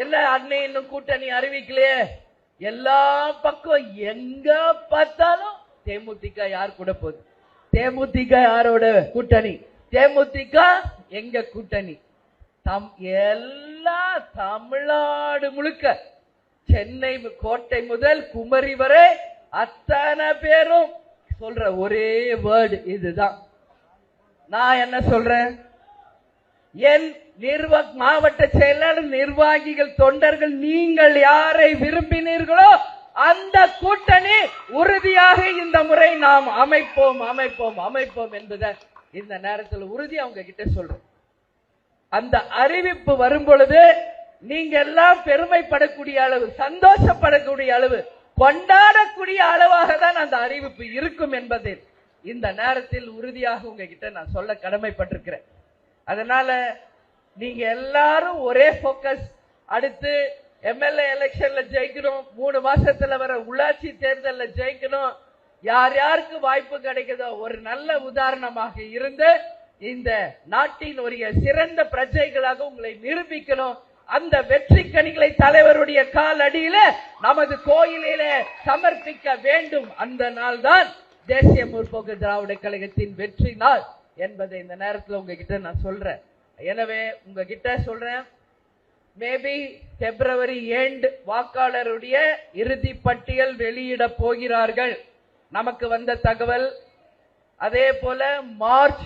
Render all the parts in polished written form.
இல்ல அன்னை இன்னும் கூட்டணி அறிவிக்கலையே. எல்லா பக்கம் எங்க பார்த்தாலும் தேமுதிக யார் கூட போகுது, தேமுதிக யாரோட கூட்டணி, தேமுதிக எங்க கூட்டணி. எல்லா தமிழ்நாடு முழுக்க சென்னை கோட்டை முதல் குமரி வரை அத்தனை பேரும் சொல்ற ஒரே வேர்டு இதுதான். நான் என்ன சொல்றேன், என் மாவட்ட செயலாளர், நிர்வாகிகள், தொண்டர்கள், நீங்கள் யாரை விரும்பினீர்களோ அந்த கூட்டணி உறுதியாக இந்த முறை நாம் அமைப்போம் அமைப்போம் அமைப்போம் என்பதை இந்த நேரத்தில் உறுதி அவங்க கிட்ட சொல்றோம். அந்த அறிவிப்பு வரும் பொழுது நீங்க எல்லாம் பெருமைப்படக்கூடிய அளவு, சந்தோஷப்படக்கூடிய அளவு, கொண்டாடக்கூடிய அளவாக தான் அந்த அறிவிப்பு இருக்கும் என்பதை இந்த நேரத்தில் உறுதியாக உங்ககிட்ட நான் சொல்ல கடமைப்பட்டிருக்கிறேன். அதனால நீங்க எல்லாரும் ஒரே போக்கஸ். அடுத்து எம்எல்ஏ எலெக்ஷன்ல ஜெயிக்கணும், 3 மாசத்துல வர உள்ளாட்சி தேர்தலில் ஜெயிக்கணும். யார் யாருக்கு வாய்ப்பு கிடைக்குதோ ஒரு நல்ல உதாரணமாக இருந்து இந்த நாட்டின் ஒரு சிறந்த பிரஜைகளாக உங்களை நிரூபிக்கணும். அந்த வெற்றி கனிகளை தலைவருடைய கால் அடியில நமது கோயிலிலே சமர்ப்பிக்க வேண்டும். அந்த நாள் தான் தேசிய முற்போக்கு திராவிட கழகத்தின் வெற்றி நாள் என்பதை இந்த நேரத்தில் உங்ககிட்ட நான் சொல்றேன். எனவே உங்ககிட்ட சொல்றேன், மேபி பிப்ரவரி எண்ட் வாக்காளருடைய இறுதி பட்டியல் வெளியிட போகிறார்கள். நமக்கு வந்த தகவல். அதே போல மார்ச்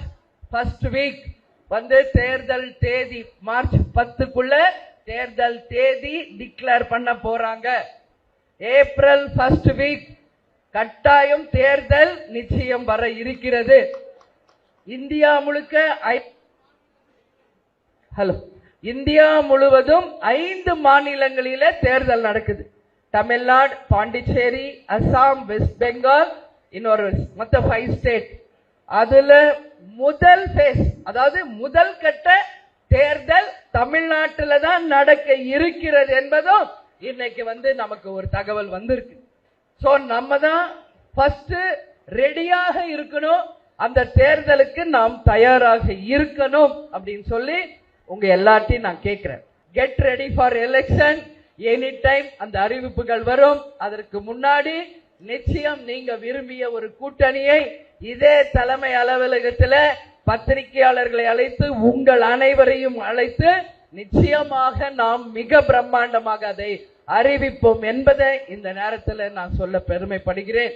ஃபர்ஸ்ட் வீக் வந்து தேர்தல் தேதி, மார்ச் 10க்குள்ள தேர்தல் தேதி டிக்ளேர் பண்ண போறாங்க. ஏப்ரல் ஃபர்ஸ்ட் வீக் கட்டாயம் தேர்தல் நிச்சயம் வர இருக்கிறது. இந்தியா முழுவதும் 5 மாநிலங்களில தேர்தல் நடக்குது. தமிழ்நாடு, பாண்டிச்சேரி, அசாம், வெஸ்ட் பெங்கால், இன்னொரு மொத்தம் 5 ஸ்டேட். அதுல முதல் பேஸ், அதாவது முதல் கட்ட தேர்தல் தமிழ்நாட்டில தான் நடக்க இருக்கிறது என்பதும் இன்னைக்கு வந்து நமக்கு ஒரு தகவல் வந்திருக்கு. சோ நம்ம தான் ஃபர்ஸ்ட் ரெடியாக இருக்கணும், அந்த தேர்தலுக்கு நாம் தயாராக இருக்கணும் அப்படின்னு சொல்லி உங்க எல்லாத்தையும் நான் கேட்கிறேன். Get ready for election any time. அந்த அறிவிப்புகள் வரும். அதற்கு முன்னாடி நிச்சயம் நீங்க விரும்பிய ஒரு கூட்டணியை இதே தலைமை அலுவலகத்தில் பத்திரிகையாளர்களை அழைத்து, உங்கள் அனைவரையும் அழைத்து நிச்சயமாக நாம் மிக பிரம்மாண்டமாக அதை அறிவிப்போம் என்பதை இந்த நேரத்தில் நான் சொல்ல பெருமைப்படுகிறேன்.